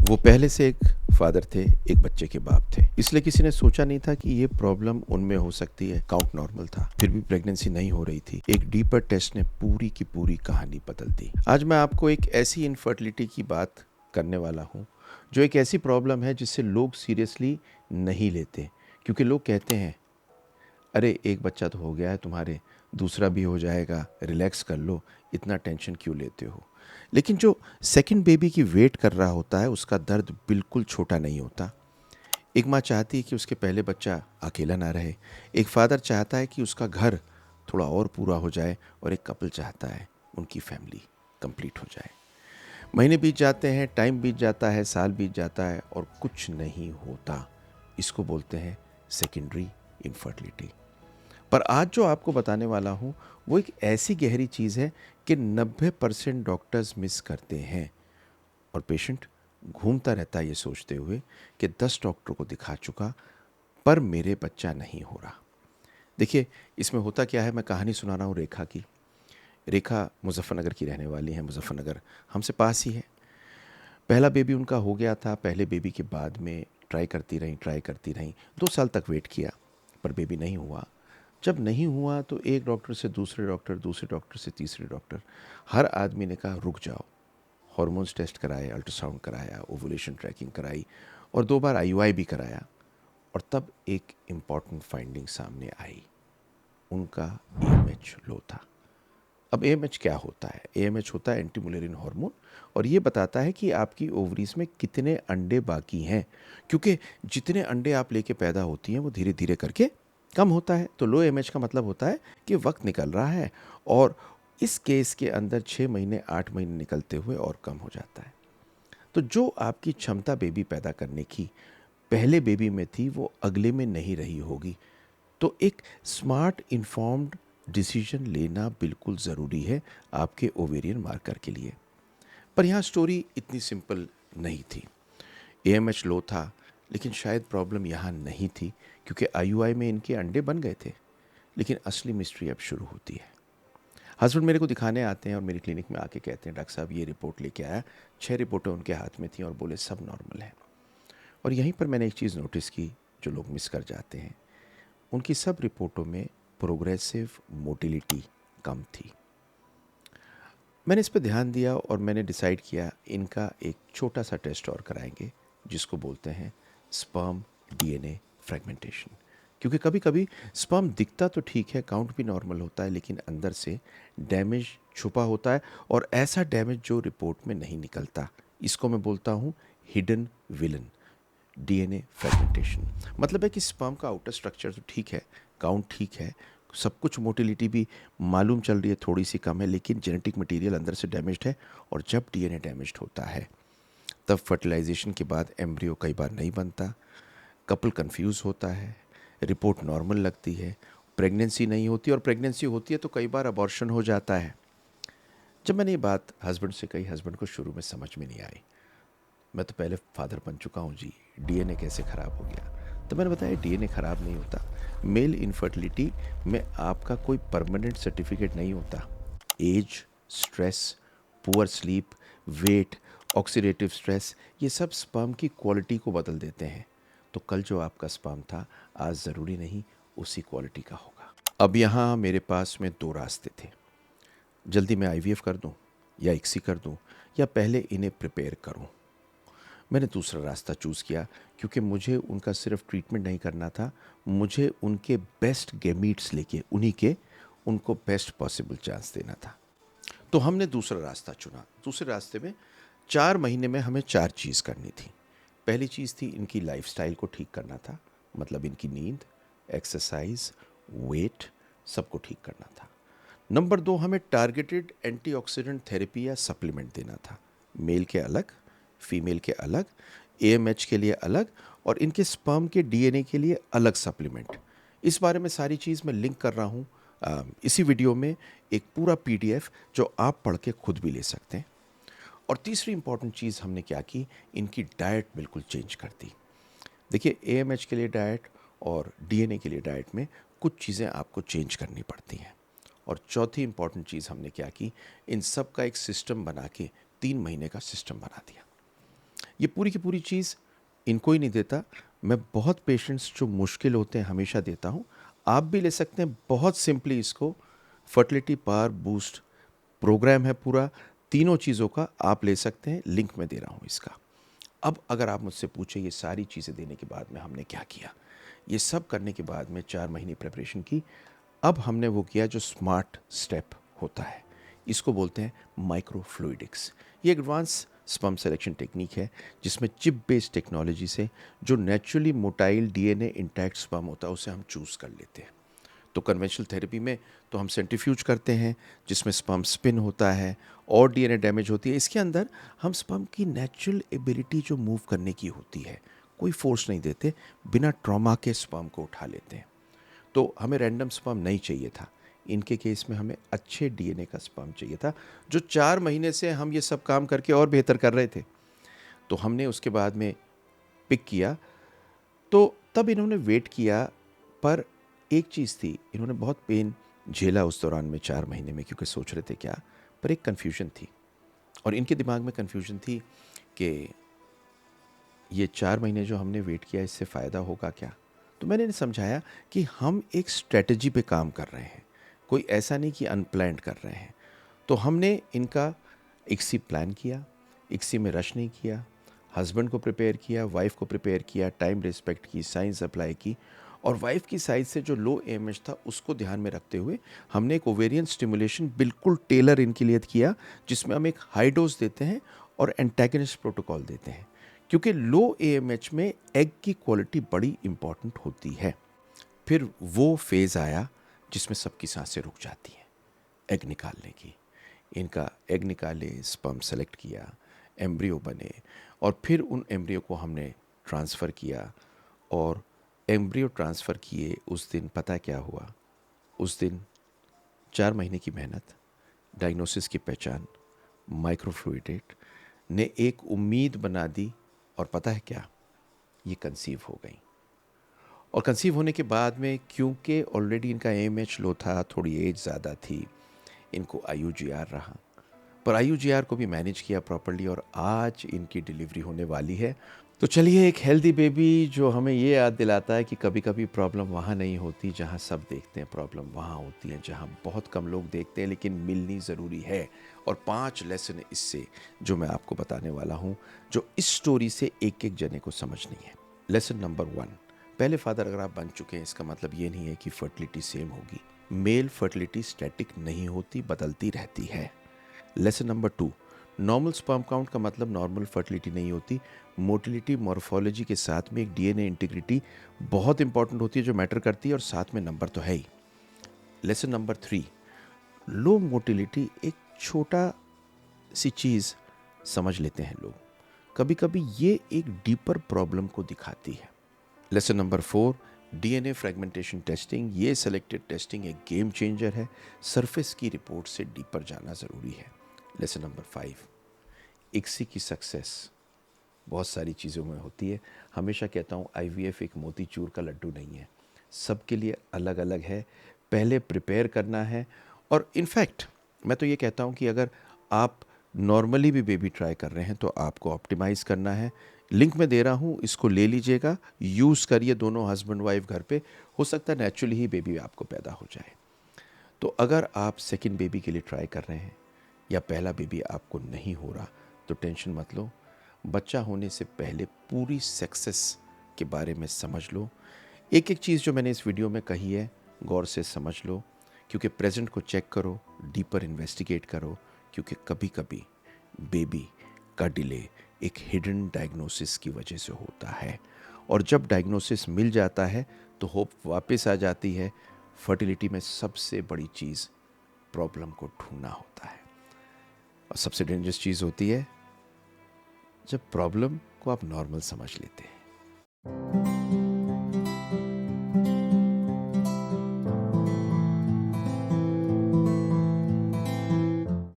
वो पहले से एक फादर थे, एक बच्चे के बाप थे। इसलिए किसी ने सोचा नहीं था कि ये प्रॉब्लम उनमें हो सकती है। काउंट नॉर्मल था, फिर भी प्रेगनेंसी नहीं हो रही थी। एक डीपर टेस्ट ने पूरी की पूरी कहानी बदल दी। आज मैं आपको एक ऐसी इनफर्टिलिटी की बात करने वाला हूँ जो एक ऐसी प्रॉब्लम है जिससे लोग सीरियसली नहीं लेते, क्योंकि लोग कहते हैं अरे एक बच्चा तो हो गया है तुम्हारे, दूसरा भी हो जाएगा, रिलैक्स कर लो, इतना टेंशन क्यों लेते हो। लेकिन जो सेकंड बेबी की वेट कर रहा होता है उसका दर्द बिल्कुल छोटा नहीं होता। एक माँ चाहती है कि उसके पहले बच्चा अकेला ना रहे, एक फादर चाहता है कि उसका घर थोड़ा और पूरा हो जाए, और एक कपल चाहता है उनकी फैमिली कंप्लीट हो जाए। महीने बीत जाते हैं, टाइम बीत जाता है, साल बीत जाता है और कुछ नहीं होता। इसको बोलते हैं सेकेंडरी इनफर्टिलिटी। पर आज जो आपको बताने वाला हूँ वो एक ऐसी गहरी चीज़ है कि 90% डॉक्टर्स मिस करते हैं, और पेशेंट घूमता रहता है ये सोचते हुए कि 10 डॉक्टर को दिखा चुका पर मेरे बच्चा नहीं हो रहा। देखिए, इसमें होता क्या है, मैं कहानी सुना रहा हूँ रेखा की। रेखा मुजफ्फरनगर की रहने वाली है। मुजफ्फरनगर हमसे पास ही है। पहला बेबी उनका हो गया था। पहले बेबी के बाद में ट्राई करती रहीं, 2 साल तक वेट किया पर बेबी नहीं हुआ। जब नहीं हुआ तो एक डॉक्टर से दूसरे डॉक्टर, दूसरे डॉक्टर से तीसरे डॉक्टर, हर आदमी ने कहा रुक जाओ। हार्मोन्स टेस्ट कराए, अल्ट्रासाउंड कराया, ओवुलेशन ट्रैकिंग कराई और 2 बार आईयूआई भी कराया। और तब एक इम्पॉर्टेंट फाइंडिंग सामने आई, उनका एएमएच लो था। अब एएमएच क्या होता है? एएमएच होता है एंटी मुलेरिन हार्मोन, और ये बताता है कि आपकी ओवरीज में कितने अंडे बाकी हैं, क्योंकि जितने अंडे आप लेके पैदा होती हैं वो धीरे धीरे करके कम होता है। तो लो एएमएच का मतलब होता है कि वक्त निकल रहा है, और इस केस के अंदर 6 महीने 8 महीने निकलते हुए और कम हो जाता है। तो जो आपकी क्षमता बेबी पैदा करने की पहले बेबी में थी वो अगले में नहीं रही होगी। तो एक स्मार्ट इन्फॉर्म्ड डिसीजन लेना बिल्कुल ज़रूरी है आपके ओवेरियन मार्कर के लिए। पर यहाँ स्टोरी इतनी सिंपल नहीं थी। एएमएच लो था, लेकिन शायद प्रॉब्लम यहाँ नहीं थी, क्योंकि आईयूआई में इनके अंडे बन गए थे। लेकिन असली मिस्ट्री अब शुरू होती है। हस्बैंड मेरे को दिखाने आते हैं और मेरी क्लिनिक में आके कहते हैं डॉक्टर साहब ये रिपोर्ट लेके आया। 6 रिपोर्टें उनके हाथ में थी और बोले सब नॉर्मल है। और यहीं पर मैंने एक चीज़ नोटिस की जो लोग मिस कर जाते हैं। उनकी सब रिपोर्टों में प्रोग्रेसिव मोटिलिटी कम थी। मैंने इस पर ध्यान दिया और मैंने डिसाइड किया इनका एक छोटा सा टेस्ट और कराएंगे, जिसको बोलते हैं स्पर्म डीएनए फ्रेगमेंटेशन। क्योंकि कभी कभी स्पर्म दिखता तो ठीक है, काउंट भी नॉर्मल होता है, लेकिन अंदर से डैमेज छुपा होता है, और ऐसा डैमेज जो रिपोर्ट में नहीं निकलता। इसको मैं बोलता हूँ हिडन विलन। डीएनए फ्रेगमेंटेशन मतलब है कि स्पर्म का आउटर स्ट्रक्चर तो ठीक है, काउंट ठीक है, सब कुछ, मोटिलिटी भी मालूम चल रही है थोड़ी सी कम है, लेकिन जेनेटिक मटेरियल अंदर से डैमेज्ड है। और जब डीएनए डैमेज्ड होता है तब फर्टिलाइजेशन के बाद एम्ब्रियो कई बार नहीं बनता, कपल कंफ्यूज होता है, रिपोर्ट नॉर्मल लगती है, प्रेगनेंसी नहीं होती, और प्रेगनेंसी होती है तो कई बार अबॉर्शन हो जाता है। जब मैंने ये बात हस्बैंड से कही, हस्बैंड को शुरू में समझ में नहीं आई। मैं तो पहले फादर बन चुका हूँ जी, डीएनए कैसे ख़राब हो गया? तो मैंने बताया डीएनए ख़राब नहीं होता। मेल इनफर्टिलिटी में आपका कोई परमानेंट सर्टिफिकेट नहीं होता। Age, stress, poor sleep, weight, oxidative stress, ये सब स्पर्म की क्वालिटी को बदल देते हैं। तो कल जो आपका स्पर्म था आज ज़रूरी नहीं उसी क्वालिटी का होगा। अब यहाँ मेरे पास में 2 रास्ते थे। जल्दी मैं आईवीएफ कर दूँ या इक्सी कर दूँ, या पहले इन्हें प्रिपेयर करूँ। मैंने दूसरा रास्ता चूज़ किया, क्योंकि मुझे उनका सिर्फ ट्रीटमेंट नहीं करना था, मुझे उनके बेस्ट गेमीट्स लेके उन्हीं के उनको बेस्ट पॉसिबल चांस देना था। तो हमने दूसरा रास्ता चुना। दूसरे रास्ते में 4 महीने में हमें 4 चीज़ करनी थी। पहली चीज़ थी इनकी लाइफस्टाइल को ठीक करना था, मतलब इनकी नींद, एक्सरसाइज, वेट, सबको ठीक करना था। नंबर 2, हमें टारगेटेड एंटीऑक्सीडेंट थेरेपी या सप्लीमेंट देना था। मेल के अलग, फीमेल के अलग, एएमएच के लिए अलग, और इनके स्पर्म के डीएनए के लिए अलग सप्लीमेंट। इस बारे में सारी चीज़ मैं लिंक कर रहा हूँ इसी वीडियो में, एक पूरा पीडीएफ जो आप पढ़ के खुद भी ले सकते हैं। और तीसरी इंपॉर्टेंट चीज़ हमने क्या की, इनकी डाइट बिल्कुल चेंज कर दी। देखिए, एएमएच के लिए डाइट और डीएनए के लिए डाइट में कुछ चीज़ें आपको चेंज करनी पड़ती हैं। और चौथी इंपॉर्टेंट चीज़ हमने क्या की, इन सब का एक सिस्टम बना के 3 महीने का सिस्टम बना दिया। ये पूरी की पूरी चीज़ इनको ही नहीं देता, मैं बहुत पेशेंट्स जो मुश्किल होते हैं हमेशा देता हूँ। आप भी ले सकते हैं बहुत सिंपली इसको। फर्टिलिटी पावर बूस्ट प्रोग्राम है पूरा, तीनों चीज़ों का आप ले सकते हैं, लिंक मैं दे रहा हूँ इसका। अब अगर आप मुझसे पूछे ये सारी चीज़ें देने के बाद में हमने क्या किया, ये सब करने के बाद में 4 महीने प्रिपरेशन की, अब हमने वो किया जो स्मार्ट स्टेप होता है, इसको बोलते हैं माइक्रोफ्लूइडिक्स। ये एडवांस स्पर्म सिलेक्शन टेक्निक है जिसमें चिप बेस्ड टेक्नोलॉजी से जो naturally motile DNA intact sperm होता है उसे हम चूज़ कर लेते हैं। तो कन्वेंशनल थेरेपी में तो हम सेंट्रीफ्यूज करते हैं जिसमें स्पर्म स्पिन होता है और डीएनए डैमेज होती है। इसके अंदर हम स्पर्म की नेचुरल एबिलिटी जो मूव करने की होती है, कोई फोर्स नहीं देते, बिना ट्रॉमा के स्पर्म को उठा लेते हैं। तो हमें रैंडम स्पर्म नहीं चाहिए था, इनके केस में हमें अच्छे डीएनए का स्पर्म चाहिए था, जो 4 महीने से हम ये सब काम करके और बेहतर कर रहे थे। तो हमने उसके बाद में पिक किया, तो तब इन्होंने वेट किया, पर एक चीज़ थी, इन्होंने बहुत पेन झेला उस दौरान में 4 महीने में, क्योंकि सोच रहे थे क्या, पर एक कन्फ्यूजन थी। और इनके दिमाग में कन्फ्यूजन थी कि ये 4 महीने जो हमने वेट किया इससे फ़ायदा होगा क्या। तो मैंने इन्हें समझाया कि हम एक स्ट्रेटजी पे काम कर रहे हैं, कोई ऐसा नहीं कि अनप्लान्ड कर रहे हैं। तो हमने इनका इक्सी प्लान किया, इक्सी में रश नहीं किया, हस्बैंड को प्रिपेयर किया, वाइफ को प्रिपेयर किया, टाइम रिस्पेक्ट की, साइंस अप्लाई की, और वाइफ की साइड से जो लो एएमएच था उसको ध्यान में रखते हुए हमने एक ओवेरियन स्टिमुलेशन बिल्कुल टेलर इनके लिए किया, जिसमें हम एक हाई डोज देते हैं और एंटागनिस्ट प्रोटोकॉल देते हैं, क्योंकि लो एएमएच में एग की क्वालिटी बड़ी इंपॉर्टेंट होती है। फिर वो फेज़ आया जिसमें सबकी सांसें रुक जाती हैं, एग निकालने की। इनका एग निकाले, स्पर्म सेलेक्ट किया, एम्ब्रियो बने, और फिर उन एम्ब्रियो को हमने ट्रांसफ़र किया। और एम्ब्रियो ट्रांसफ़र किए उस दिन पता क्या हुआ, उस दिन 4 महीने की मेहनत, डायग्नोसिस की पहचान, माइक्रोफ्लूइडेट ने एक उम्मीद बना दी। और पता है क्या, ये कंसीव हो गई। और कंसीव होने के बाद में, क्योंकि ऑलरेडी इनका एएमएच लो था, थोड़ी एज ज़्यादा थी, इनको आईयूजीआर रहा, पर आईयूजीआर को भी मैनेज किया प्रॉपर्ली, और आज इनकी डिलीवरी होने वाली है। तो चलिए, एक हेल्दी बेबी जो हमें ये याद दिलाता है कि कभी कभी प्रॉब्लम वहाँ नहीं होती जहाँ सब देखते हैं, प्रॉब्लम वहाँ होती है जहाँ बहुत कम लोग देखते हैं, लेकिन मिलनी ज़रूरी है। और 5 लेसन इससे जो मैं आपको बताने वाला हूँ, जो इस स्टोरी से एक एक जने को समझनी है। लेसन नंबर 1, पहले फादर अगर आप बन चुके हैं, इसका मतलब ये नहीं है कि फर्टिलिटी सेम होगी। मेल फर्टिलिटी स्टैटिक नहीं होती, बदलती रहती है। Lesson number 2, normal sperm count का मतलब नॉर्मल फर्टिलिटी नहीं होती। मोटिलिटी, मॉर्फोलॉजी के साथ में एक डीएनए इंटीग्रिटी बहुत इंपॉर्टेंट होती है जो मैटर करती है, और साथ में नंबर तो है ही। लेसन नंबर 3, लो मोटिलिटी एक छोटा सी चीज़ समझ लेते हैं लोग, कभी कभी ये एक डीपर प्रॉब्लम को दिखाती है। Lesson number 4, DNA fragmentation testing, ये सेलेक्टेड टेस्टिंग एक गेम चेंजर है, सरफेस की रिपोर्ट से डीपर जाना ज़रूरी है। लेसन नंबर 5, इक्सी की सक्सेस बहुत सारी चीज़ों में होती है। हमेशा कहता हूँ आईवीएफ एक मोतीचूर का लड्डू नहीं है, सबके लिए अलग अलग है, पहले प्रिपेयर करना है। और इनफैक्ट मैं तो ये कहता हूँ कि अगर आप नॉर्मली भी बेबी ट्राई कर रहे हैं तो आपको ऑप्टिमाइज़ करना है। लिंक में दे रहा हूँ, इसको ले लीजिएगा, यूज़ करिए, दोनों हस्बैंड वाइफ घर पे, हो सकता है नेचुरली ही बेबी आपको पैदा हो जाए। तो अगर आप सेकंड बेबी के लिए ट्राई कर रहे हैं या पहला बेबी आपको नहीं हो रहा, तो टेंशन मत लो, बच्चा होने से पहले पूरी सक्सेस के बारे में समझ लो। एक एक चीज़ जो मैंने इस वीडियो में कही है गौर से समझ लो, क्योंकि प्रेजेंट को चेक करो, डीपर इन्वेस्टिगेट करो, क्योंकि कभी कभी बेबी का डिले एक हिडन डायग्नोसिस की वजह से होता है, और जब डायग्नोसिस मिल जाता है तो होप वापस आ जाती है। फर्टिलिटी में सबसे बड़ी चीज़ प्रॉब्लम को ढूंढना होता है, और सबसे डेंजरस चीज़ होती है जब प्रॉब्लम को आप नॉर्मल समझ लेते हैं।